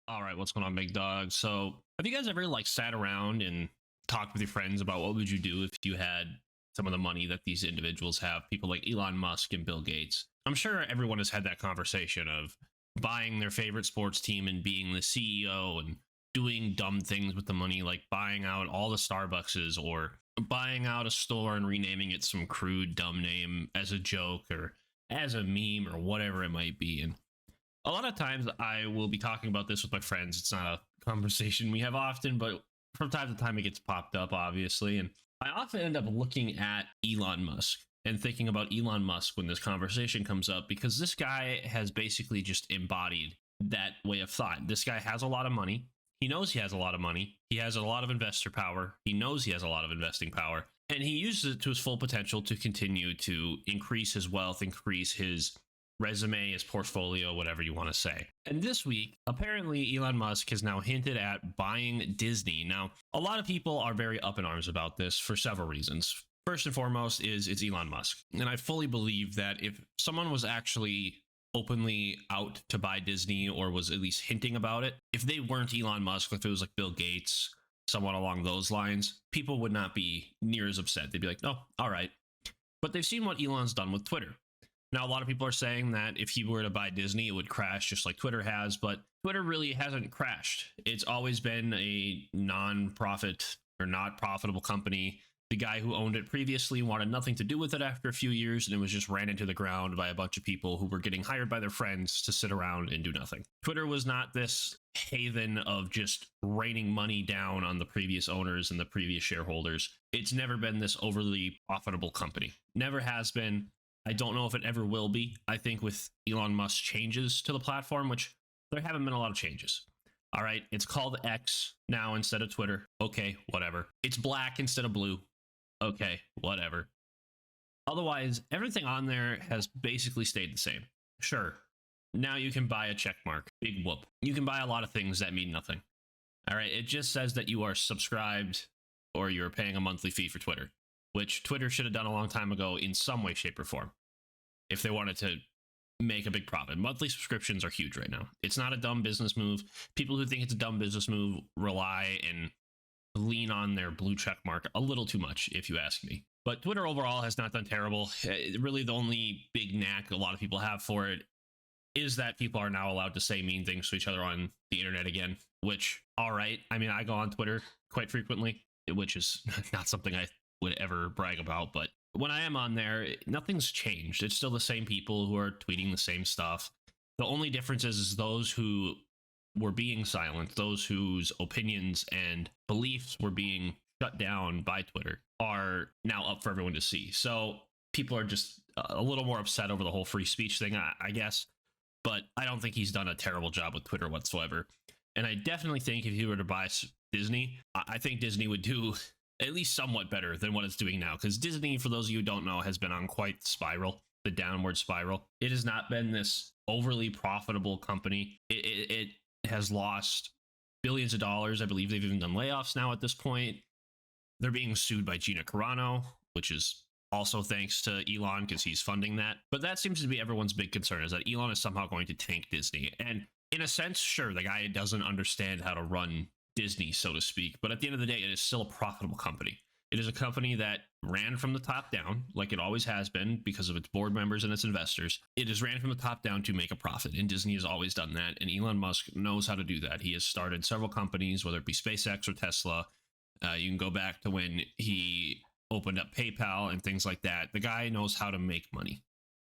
All right, what's going on, big dog? So, have you guys ever like sat around and talked with your friends about what would you do if you had some of the money that these individuals have? People like Elon Musk and Bill Gates. I'm sure everyone has had that conversation of buying their favorite sports team and being the CEO and doing dumb things with the money, like buying out all the Starbuckses or buying out a store and renaming it some crude, dumb name as a joke or as a meme or whatever it might be. And a lot of times I will be talking about this with my friends. It's not a conversation we have often, but from time to time it gets popped up, obviously. And I often end up looking at Elon Musk and thinking about Elon Musk when this conversation comes up, because this guy has basically just embodied that way of thought. This guy has a lot of money. He knows he has a lot of money. He has a lot of investor power. He knows he has a lot of investing power. And he uses it to his full potential to continue to increase his wealth, increase his resume, his portfolio, whatever you want to say. And this week, apparently Elon Musk has now hinted at buying Disney. Now, a lot of people are very up in arms about this for several reasons. First and foremost is it's Elon Musk. And I fully believe that if someone was actually openly out to buy Disney, or was at least hinting about it, if they weren't Elon Musk, if it was like Bill Gates, someone along those lines, people would not be near as upset. They'd be like, oh, all right. But they've seen what Elon's done with Twitter. Now, a lot of people are saying that if he were to buy Disney, it would crash just like Twitter has, but Twitter really hasn't crashed. It's always been a non-profit or not profitable company. The guy who owned it previously wanted nothing to do with it after a few years, and it was just ran into the ground by a bunch of people who were getting hired by their friends to sit around and do nothing. Twitter was not this haven of just raining money down on the previous owners and the previous shareholders. It's never been this overly profitable company. Never has been. I don't know if it ever will be. I think with Elon Musk's changes to the platform, which there haven't been a lot of changes. All right, it's called X now instead of Twitter. Okay, whatever. It's black instead of blue. Okay, whatever. Otherwise, everything on there has basically stayed the same. Sure, now you can buy a check mark. Big whoop. You can buy a lot of things that mean nothing. All right, it just says that you are subscribed or you're paying a monthly fee for Twitter, which Twitter should have done a long time ago in some way, shape, or form, if they wanted to make a big profit. Monthly subscriptions are huge right now. It's not a dumb business move. People who think it's a dumb business move rely and lean on their blue check mark a little too much, if you ask me. But Twitter overall has not done terrible. Really, the only big knack a lot of people have for it is that people are now allowed to say mean things to each other on the internet again, which, all right. I mean, I go on Twitter quite frequently, which is not something I would ever brag about, but when I am on there, nothing's changed. It's still the same people who are tweeting the same stuff. The only difference is those who were being silent, those whose opinions and beliefs were being shut down by Twitter, are now up for everyone to see. So people are just a little more upset over the whole free speech thing, I guess. But I don't think he's done a terrible job with Twitter whatsoever. And I definitely think if he were to buy Disney, I think Disney would do at least somewhat better than what it's doing now. Because Disney, for those of you who don't know, has been on quite the spiral, the downward spiral. It has not been this overly profitable company. It has lost billions of dollars. I believe they've even done layoffs now at this point. They're being sued by Gina Carano, which is also thanks to Elon because he's funding that. But that seems to be everyone's big concern, is that Elon is somehow going to tank Disney. And in a sense, sure, the guy doesn't understand how to run Disney, so to speak. But at the end of the day, it is still a profitable company. It is a company that ran from the top down, like it always has been, because of its board members and its investors. It is ran from the top down to make a profit, and Disney has always done that, and Elon Musk knows how to do that. He has started several companies, whether it be SpaceX or Tesla. You can go back to when he opened up PayPal and things like that. The guy knows how to make money.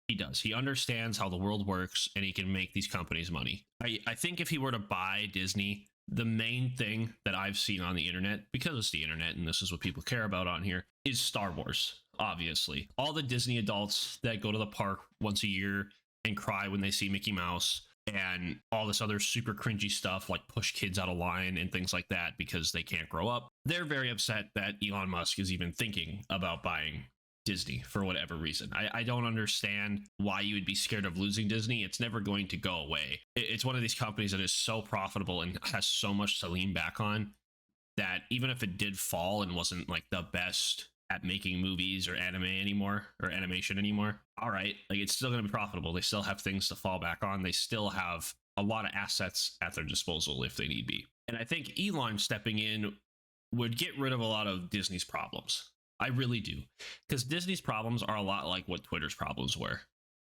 He does. He understands how the world works, and he can make these companies money. I think if he were to buy Disney, the main thing that I've seen on the internet, because it's the internet and this is what people care about on here, is Star Wars, obviously. All the Disney adults that go to the park once a year and cry when they see Mickey Mouse, and all this other super cringy stuff like push kids out of line and things like that because they can't grow up. They're very upset that Elon Musk is even thinking about buying Disney for whatever reason. I don't understand why you would be scared of losing Disney. It's never going to go away. It's one of these companies that is so profitable and has so much to lean back on that even if it did fall and wasn't like the best at making movies or anime anymore, or animation anymore, all right, like it's still going to be profitable. They still have things to fall back on. They still have a lot of assets at their disposal if they need be. And I think Elon stepping in would get rid of a lot of Disney's problems. I really do. Because Disney's problems are a lot like what Twitter's problems were.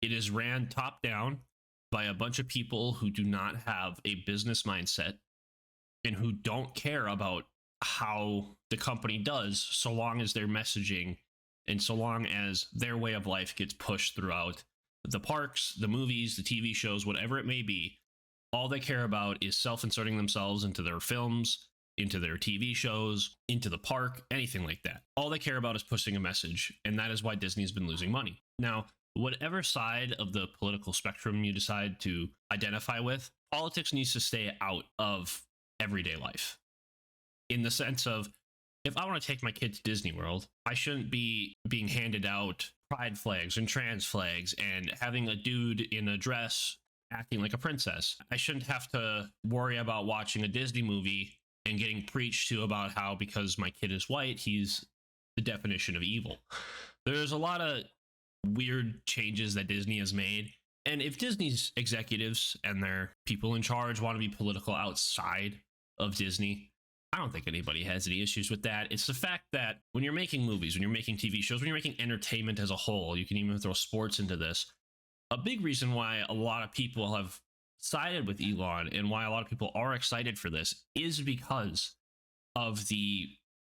It is ran top down by a bunch of people who do not have a business mindset and who don't care about how the company does, so long as their messaging and so long as their way of life gets pushed throughout the parks, the movies, the TV shows, whatever it may be. All they care about is self-inserting themselves into their films, into their TV shows, into the park, anything like that. All they care about is pushing a message, and that is why Disney's been losing money. Now, whatever side of the political spectrum you decide to identify with, politics needs to stay out of everyday life. In the sense of, if I want to take my kid to Disney World, I shouldn't be being handed out pride flags and trans flags and having a dude in a dress acting like a princess. I shouldn't have to worry about watching a Disney movie and getting preached to about how, because my kid is white, he's the definition of evil. There's a lot of weird changes that Disney has made. And if Disney's executives and their people in charge want to be political outside of Disney, I don't think anybody has any issues with that. It's the fact that when you're making movies, when you're making TV shows, when you're making entertainment as a whole, you can even throw sports into this. A big reason why a lot of people have sided with Elon and why a lot of people are excited for this is because of the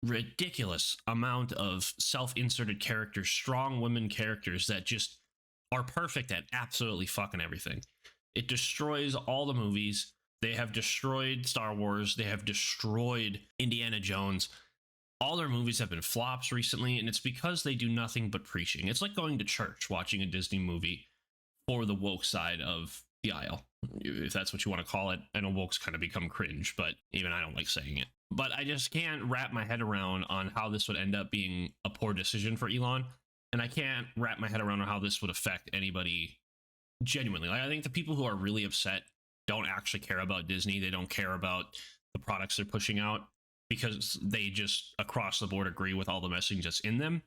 ridiculous amount of self-inserted characters, strong women characters that just are perfect at absolutely fucking everything. It destroys all the movies. They have destroyed Star Wars. They have destroyed Indiana Jones. All their movies have been flops recently, and it's because they do nothing but preaching. It's like going to church, watching a Disney movie for the woke side of the aisle, if that's what you want to call it. I know woke's kind of become cringe, but even I don't like saying it. But I just can't wrap my head around on how this would end up being a poor decision for Elon, and I can't wrap my head around on how this would affect anybody genuinely. Like, I think the people who are really upset don't actually care about Disney. They don't care about the products they're pushing out because they just across the board agree with all the messaging that's in them.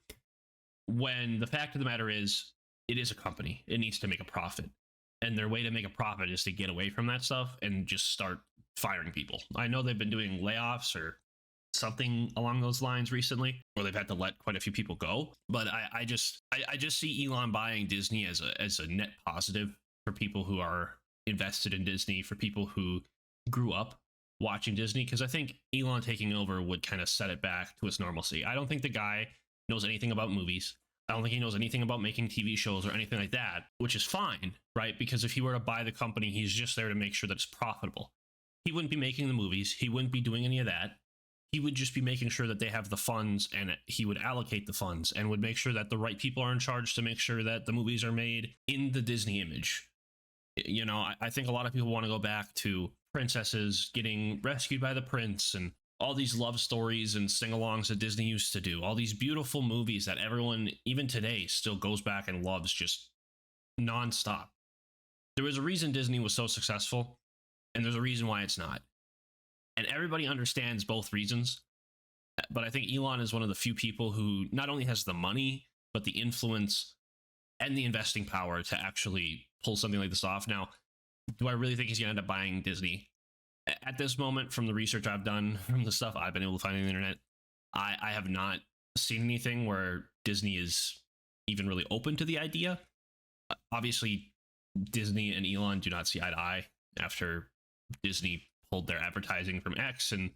When the fact of the matter is, it is a company. It needs to make a profit. And their way to make a profit is to get away from that stuff and just start firing people. I know they've been doing layoffs or something along those lines recently, where they've had to let quite a few people go. But I just see Elon buying Disney as a net positive for people who are invested in Disney, for people who grew up watching Disney, because I think Elon taking over would kind of set it back to its normalcy. I don't think the guy knows anything about movies. I don't think he knows anything about making TV shows or anything like that, which is fine, right? Because if he were to buy the company, he's just there to make sure that it's profitable. He wouldn't be making the movies. He wouldn't be doing any of that. He would just be making sure that they have the funds, and he would allocate the funds and would make sure that the right people are in charge to make sure that the movies are made in the Disney image. You know, I think a lot of people want to go back to princesses getting rescued by the prince and all these love stories and sing-alongs that Disney used to do. All these beautiful movies that everyone, even today, still goes back and loves just nonstop. There was a reason Disney was so successful, and there's a reason why it's not. And everybody understands both reasons. But I think Elon is one of the few people who not only has the money, but the influence and the investing power to actually pull something like this off. Now, do I really think he's going to end up buying Disney? At this moment, from the research I've done, from the stuff I've been able to find on the internet, I have not seen anything where Disney is even really open to the idea. Obviously, Disney and Elon do not see eye to eye after Disney pulled their advertising from X, and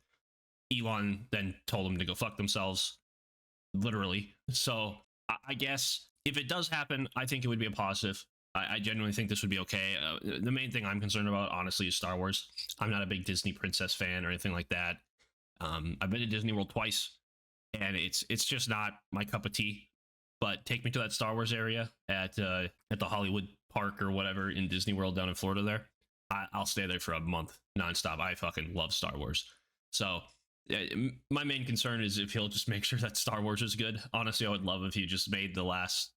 Elon then told them to go fuck themselves, literally. So I guess if it does happen, I think it would be a positive. I genuinely think this would be okay. The main thing I'm concerned about, honestly, is Star Wars. I'm not a big Disney princess fan or anything like that. I've been to Disney World twice, and it's just not my cup of tea. But take me to that Star Wars area at the Hollywood Park or whatever in Disney World down in Florida there. I'll stay there for a month nonstop. I fucking love Star Wars. So my main concern is if he'll just make sure that Star Wars is good. Honestly, I would love if he just made the last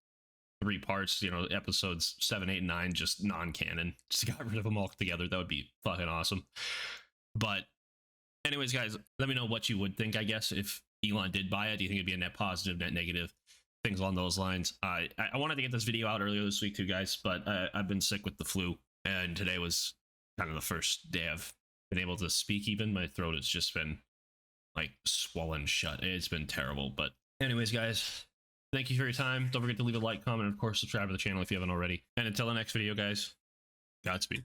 3 parts, you know, episodes 7, 8, and 9, just non-canon. Just got rid of them all together. That would be fucking awesome. But anyways, guys, let me know what you would think, I guess, if Elon did buy it. Do you think it'd be a net positive, net negative? Things along those lines. I wanted to get this video out earlier this week too, guys, but I've been sick with the flu, and today was kind of the first day I've been able to speak even. My throat has just been like swollen shut. It's been terrible. But anyways, guys, thank you for your time. Don't forget to leave a like, comment, and of course subscribe to the channel if you haven't already. And until the next video, guys, Godspeed.